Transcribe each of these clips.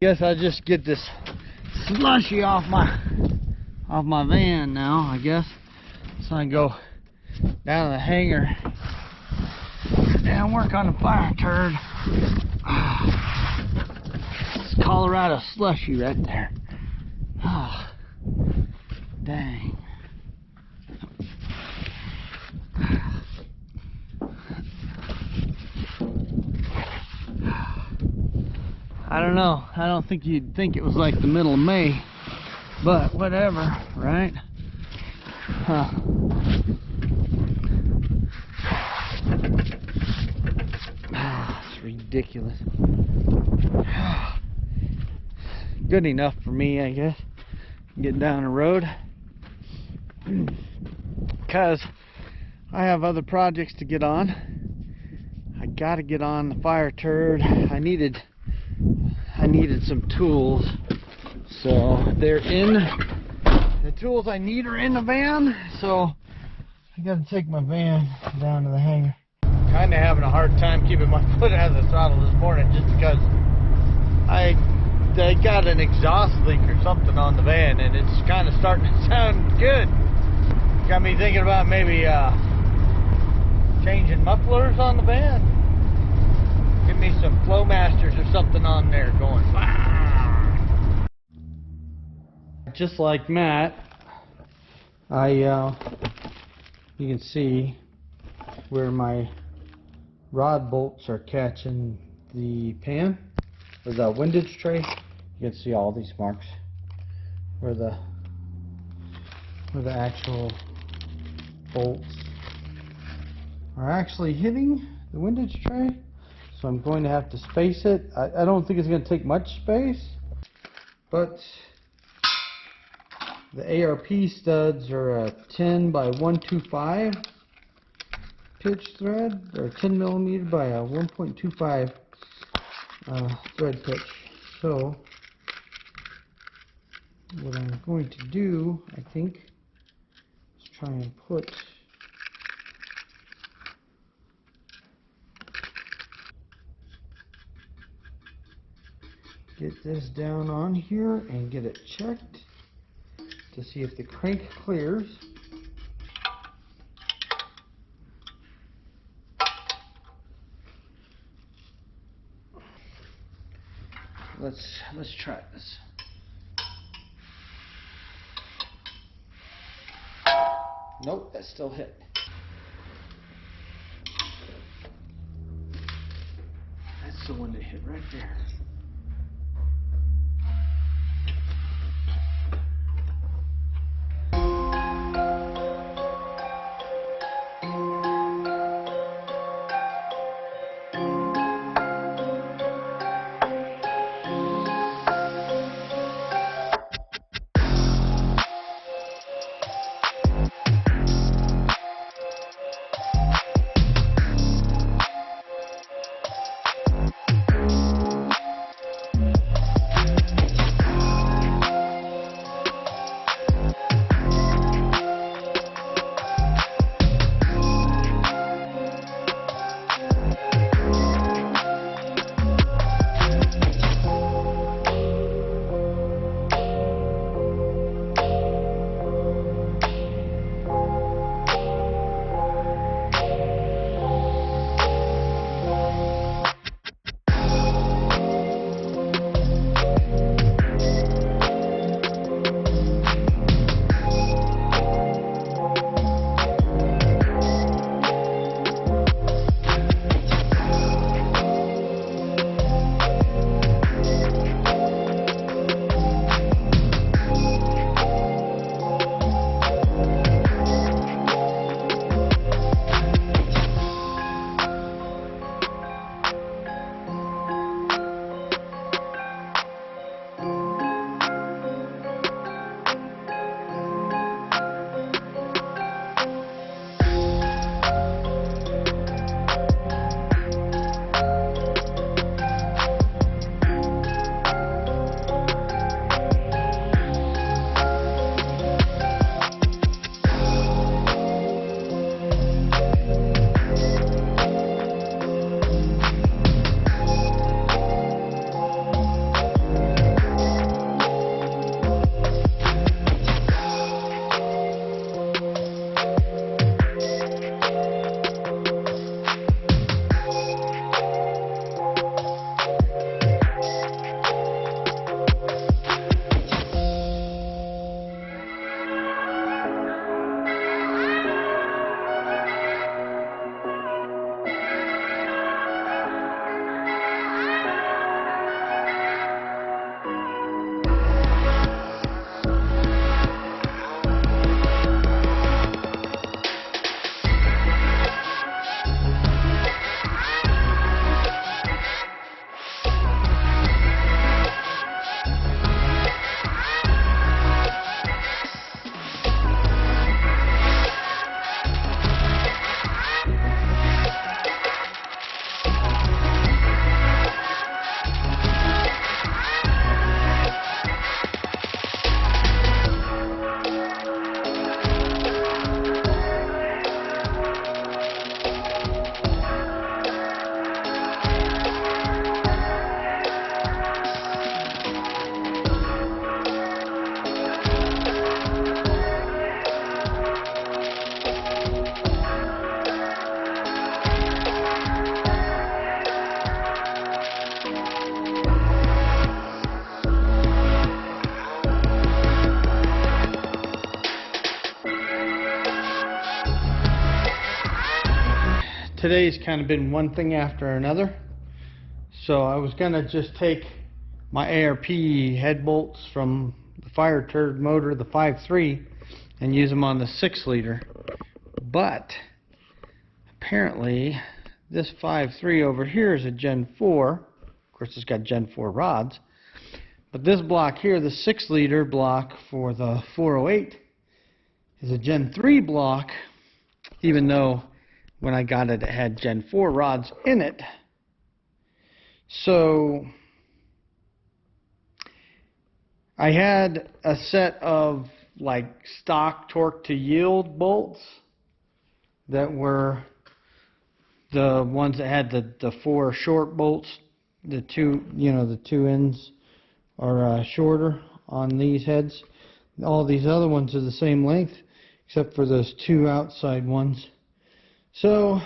guess I'll just get this slushy off my van now, I guess. So I can go down to the hangar and work on the FireTurd. It's Colorado slushy right there. Oh, dang. I don't know. I don't think you'd think it was like the middle of May, but whatever, right? Huh. It's ridiculous. Good enough for me, I guess. Getting down the road. Because I have other projects to get on. I gotta get on the FireTurd. I needed some tools, so they're in the tools I need are in the van, so I gotta take my van down to the hangar. Kind of having a hard time keeping my foot out of the throttle this morning, just because I got an exhaust leak or something on the van, and it's kind of starting to sound good. Got me thinking about maybe changing mufflers on the van. Give me some Flowmasters or something on there going. Bah! Just like Matt, you can see where my rod bolts are catching the pan or the windage tray. You can see all these marks where the actual bolts are actually hitting the windage tray. So I'm going to have to space it. I don't think it's going to take much space, but the ARP studs are a 10 by 125 pitch thread, or 10 millimeter by a 1.25 thread pitch. So what I'm going to do, I think, is try and get this down on here and get it checked to see if the crank clears. Let's try this. Nope, that still hit. That's the one that hit right there. today's kind of been one thing after another. So I was gonna just take my ARP head bolts from the FireTurd motor, the 5.3, and use them on the 6-liter. But apparently this 5.3 over here is a Gen 4. Of course, it's got Gen 4 rods. But this block here, the 6-liter block for the 408, is a Gen 3 block, even though when I got it, it had Gen 4 rods in it. So I had a set of like stock torque to yield bolts that were the ones that had the 4 short bolts, the two ends are shorter on these heads. All these other ones are the same length except for those 2 outside ones. So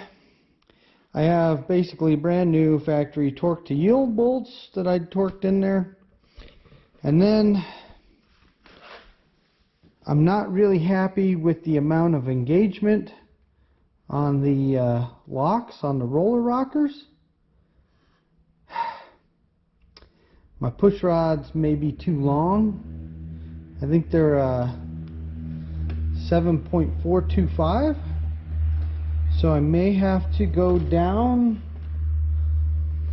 I have basically brand new factory torque to yield bolts that I torqued in there. And then I'm not really happy with the amount of engagement on the locks on the roller rockers. My push rods may be too long. I think they're 7.425. So I may have to go down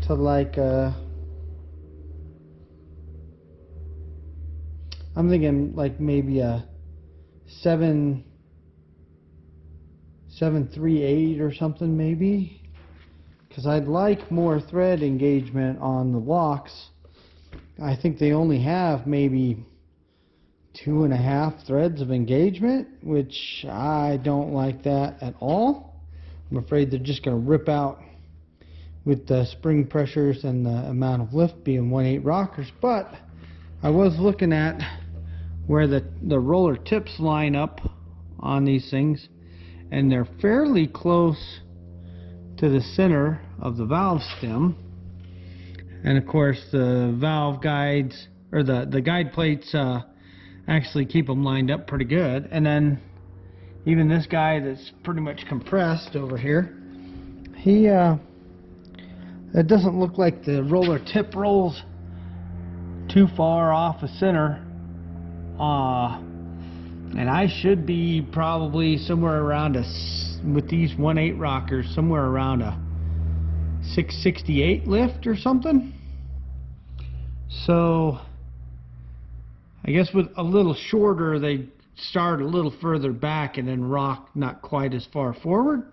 to like I'm thinking like maybe a 7.38 or something maybe, because I'd like more thread engagement on the locks. I think they only have maybe 2.5 threads of engagement, which I don't like that at all. I'm afraid they're just going to rip out with the spring pressures and the amount of lift being 1/8 rockers. But I was looking at where the roller tips line up on these things, and they're fairly close to the center of the valve stem. And of course the valve guides, or the guide plates, actually keep them lined up pretty good. And then even this guy that's pretty much compressed over here, it doesn't look like the roller tip rolls too far off the center. And I should be probably somewhere around with these 1/8 rockers, somewhere around a 668 lift or something. So I guess with a little shorter, they start a little further back and then rock not quite as far forward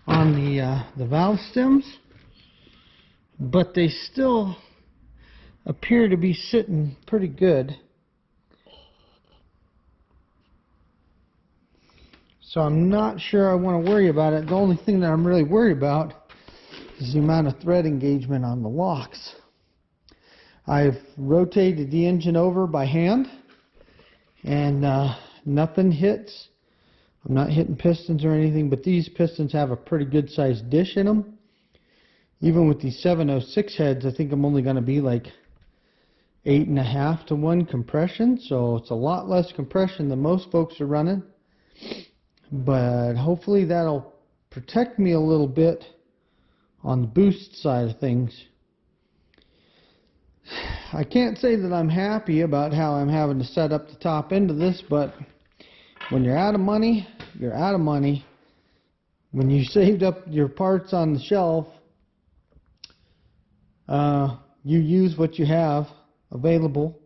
on the valve stems, but they still appear to be sitting pretty good. So I'm not sure I want to worry about it. The only thing that I'm really worried about is the amount of thread engagement on the locks. I've rotated the engine over by hand, and nothing hits. I'm not hitting pistons or anything, but these pistons have a pretty good sized dish in them. Even with these 706 heads, I think I'm only going to be like 8.5 to 1 compression, so it's a lot less compression than most folks are running. But hopefully that'll protect me a little bit on the boost side of things. I can't say that I'm happy about how I'm having to set up the top end of this, but when you're out of money, you're out of money. When you saved up your parts on the shelf, you use what you have available,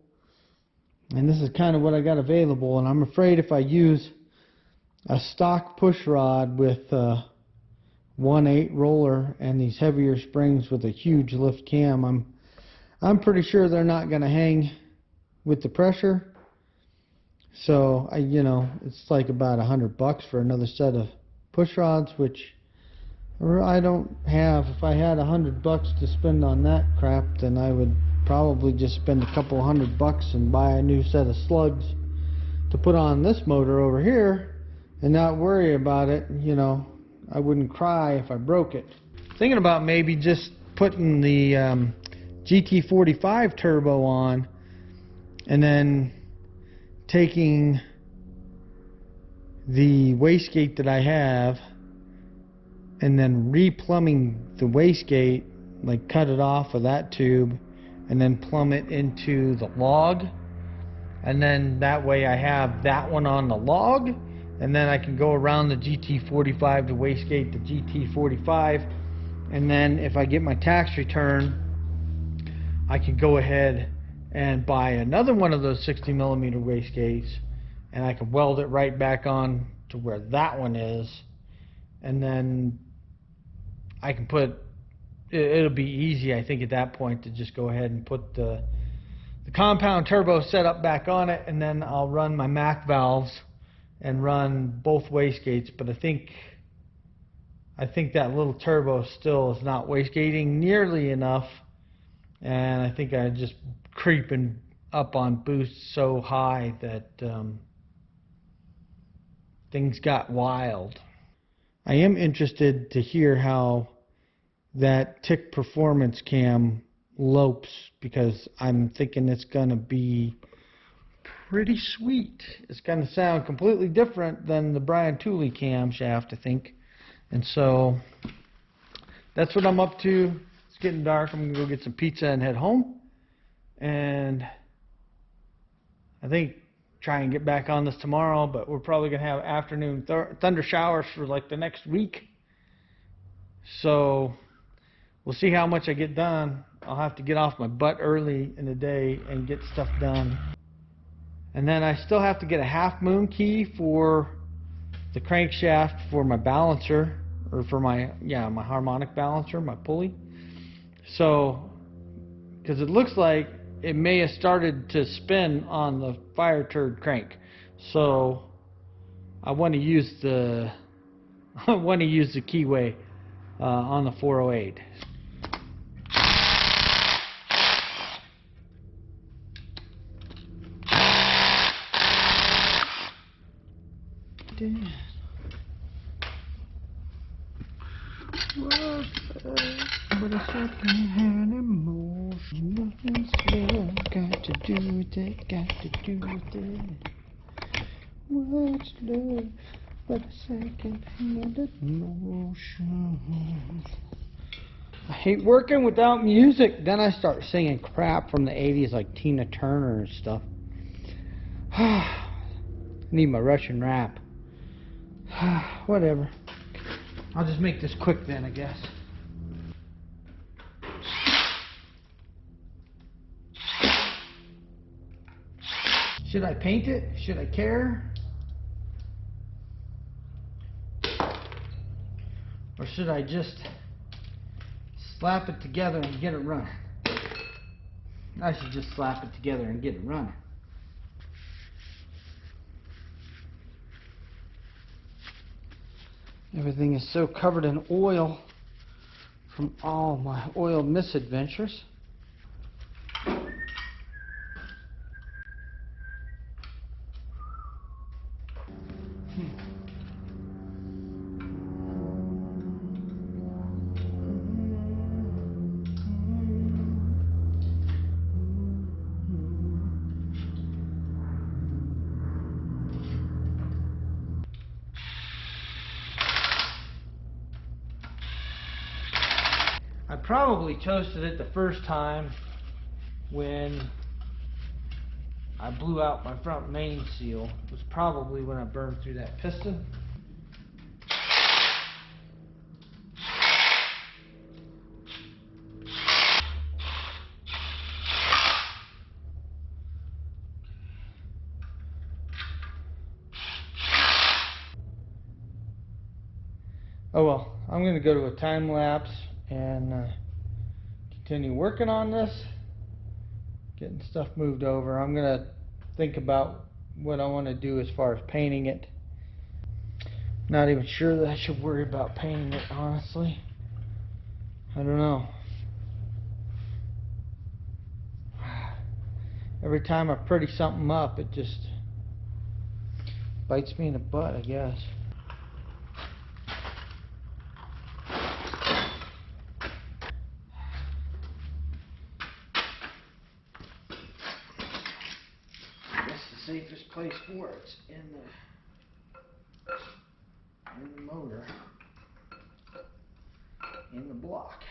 and this is kind of what I got available. And I'm afraid if I use a stock push rod with 1/8 roller and these heavier springs with a huge lift cam, I'm pretty sure they're not going to hang with the pressure. So it's like about $100 for another set of push rods, which I don't have. If I had $100 to spend on that crap, then I would probably just spend a couple $100 and buy a new set of slugs to put on this motor over here and not worry about it. I wouldn't cry if I broke it. Thinking about maybe just putting the GT45 turbo on and then taking the wastegate that I have and then replumbing the wastegate, like cut it off of that tube and then plumb it into the log, and then that way I have that one on the log, and then I can go around the GT45 to wastegate the GT45, and then if I get my tax return I can go ahead and buy another one of those 60mm wastegates, and I can weld it right back on to where that one is, and then I can put, it'll be easy I think at that point to just go ahead and put the compound turbo setup back on it, and then I'll run my Mac valves and run both wastegates. But I think that little turbo still is not wastegating nearly enough, and I think I'm just creeping up on boost so high that things got wild. I am interested to hear how that tick performance cam lopes, because I'm thinking it's gonna be pretty sweet. It's gonna sound completely different than the Brian Tooley camshaft, I think. And so that's what I'm up to. It's getting dark. I'm gonna go get some pizza and head home, and I think try and get back on this tomorrow, but we're probably gonna have afternoon thunder showers for like the next week. So we'll see how much I get done. I'll have to get off my butt early in the day and get stuff done. And then I still have to get a half moon key for the crankshaft for my balancer, or for my harmonic balancer, my pulley. So, because it looks like it may have started to spin on the FireTurd crank. So I want to use the keyway on the 408. But a second-hand emotion, nothing's slow. Got to do with it, got to do with it. What's love but a second-hand emotion? I hate working without music. Then I start singing crap from the 80s like Tina Turner and stuff. I need my Russian rap. Whatever. I'll just make this quick then, I guess. Should I paint it? Should I care? Or should I just slap it together and get it running? I should just slap it together and get it running. Everything is so covered in oil from all my oil misadventures. I probably toasted it the first time when I blew out my front main seal. It was probably when I burned through that piston. Oh well, I'm going to go to a time lapse and continue working on this, getting stuff moved over. I'm going to think about what I want to do as far as painting it. Not even sure that I should worry about painting it, honestly. I don't know. Every time I pretty something up, it just bites me in the butt, I guess. Safest place for it's in the in the motor, in the block.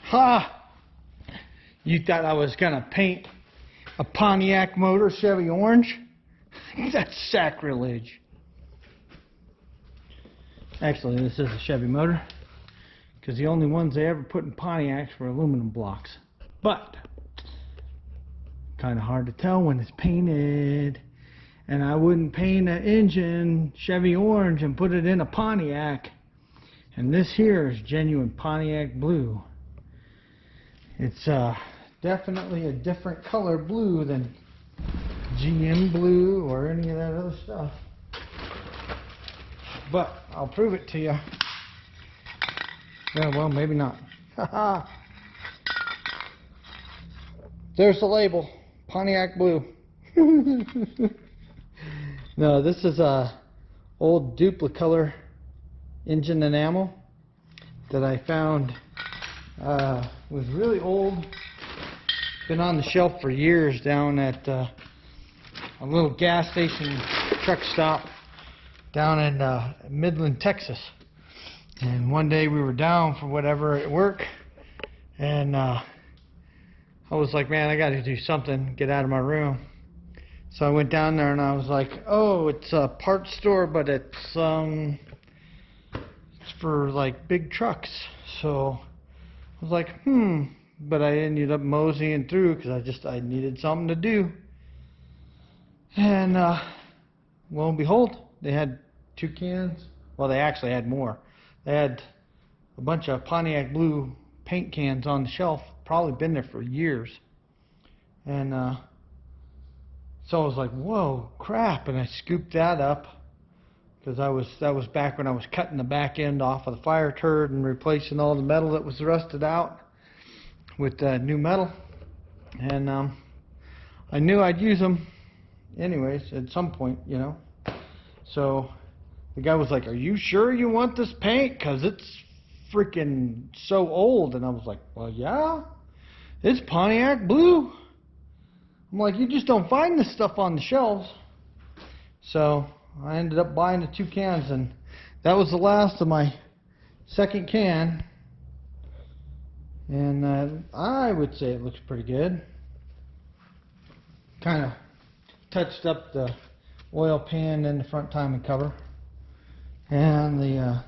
Ha! You thought I was gonna paint a Pontiac motor Chevy orange? That's sacrilege. Actually, this is a Chevy motor, because the only ones they ever put in Pontiacs were aluminum blocks. But kind of hard to tell when it's painted. And I wouldn't paint an engine Chevy orange and put it in a Pontiac. And this here is genuine Pontiac blue. It's definitely a different color blue than GM blue or any of that other stuff. But I'll prove it to you. Yeah, well, maybe not. Haha. There's the label, Pontiac blue. No, this is a old Duplicolor engine enamel that I found was really old. Been on the shelf for years down at a little gas station truck stop down in Midland, Texas. And one day we were down for whatever at work, and I was like, man, I got to do something, get out of my room. So I went down there and I was like, oh, it's a parts store, but it's for like big trucks. So I was like, but I ended up moseying through because I needed something to do. And lo and behold, they had 2 cans. Well, they actually had more. They had a bunch of Pontiac blue paint cans on the shelf, probably been there for years. And so I was like, whoa, crap, and I scooped that up because that was back when I was cutting the back end off of the FireTurd and replacing all the metal that was rusted out with new metal. And I knew I'd use them anyways at some point, you know. So the guy was like, are you sure you want this paint? Because it's freaking so old. And I was like, well, yeah, it's Pontiac blue. I'm like, you just don't find this stuff on the shelves. So I ended up buying the 2 cans, and that was the last of my second can. And I would say it looks pretty good. Kind of touched up the oil pan in the front timing cover and the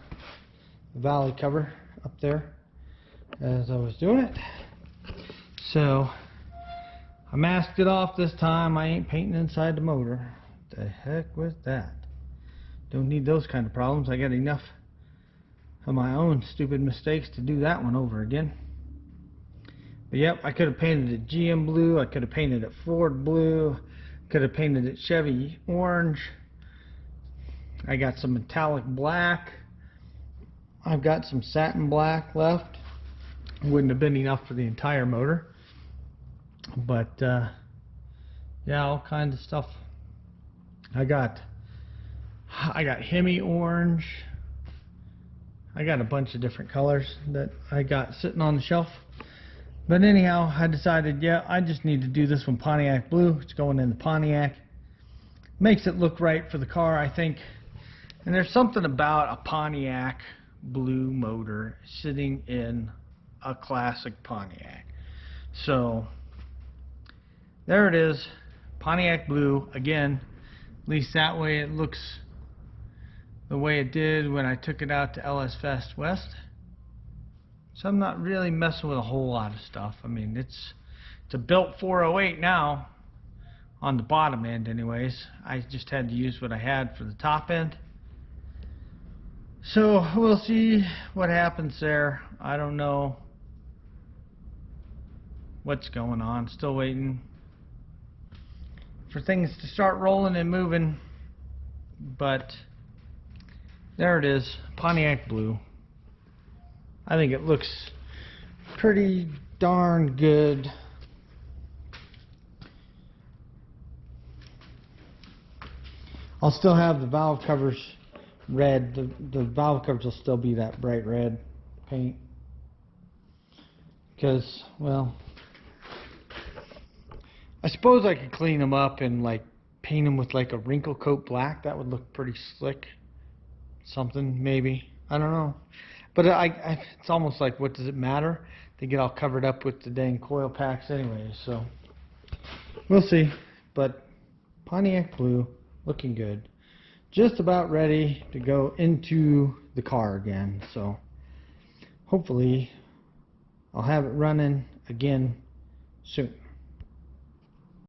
valley cover up there as I was doing it. So I masked it off this time. I ain't painting inside the motor. The heck with that. Don't need those kind of problems. I got enough of my own stupid mistakes to do that one over again. But yep, I could have painted it GM blue. I could have painted it Ford blue. Could have painted it Chevy orange. I got some metallic black. I've got some satin black left. Wouldn't have been enough for the entire motor. But yeah, all kinds of stuff. I got Hemi orange. I got a bunch of different colors that I got sitting on the shelf. But anyhow, I decided, yeah, I just need to do this one Pontiac blue. It's going in the Pontiac. Makes it look right for the car, I think. And there's something about a Pontiac blue motor sitting in a classic Pontiac. So there it is, Pontiac blue. Again, at least that way it looks the way it did when I took it out to LS Fest West. So I'm not really messing with a whole lot of stuff. I mean, it's a built 408 now, on the bottom end anyways. I just had to use what I had for the top end. So we'll see what happens there. I don't know what's going on. Still waiting for things to start rolling and moving. But there it is, Pontiac Blue. I think it looks pretty darn good. I'll still have the valve covers red. The valve covers will still be that bright red paint. Because, well, I suppose I could clean them up and like paint them with like a wrinkle coat black. That would look pretty slick. Something, maybe. I don't know. But it's almost like, what does it matter? They get all covered up with the dang coil packs anyway, so we'll see. But Pontiac Blue, looking good. Just about ready to go into the car again, so hopefully I'll have it running again soon.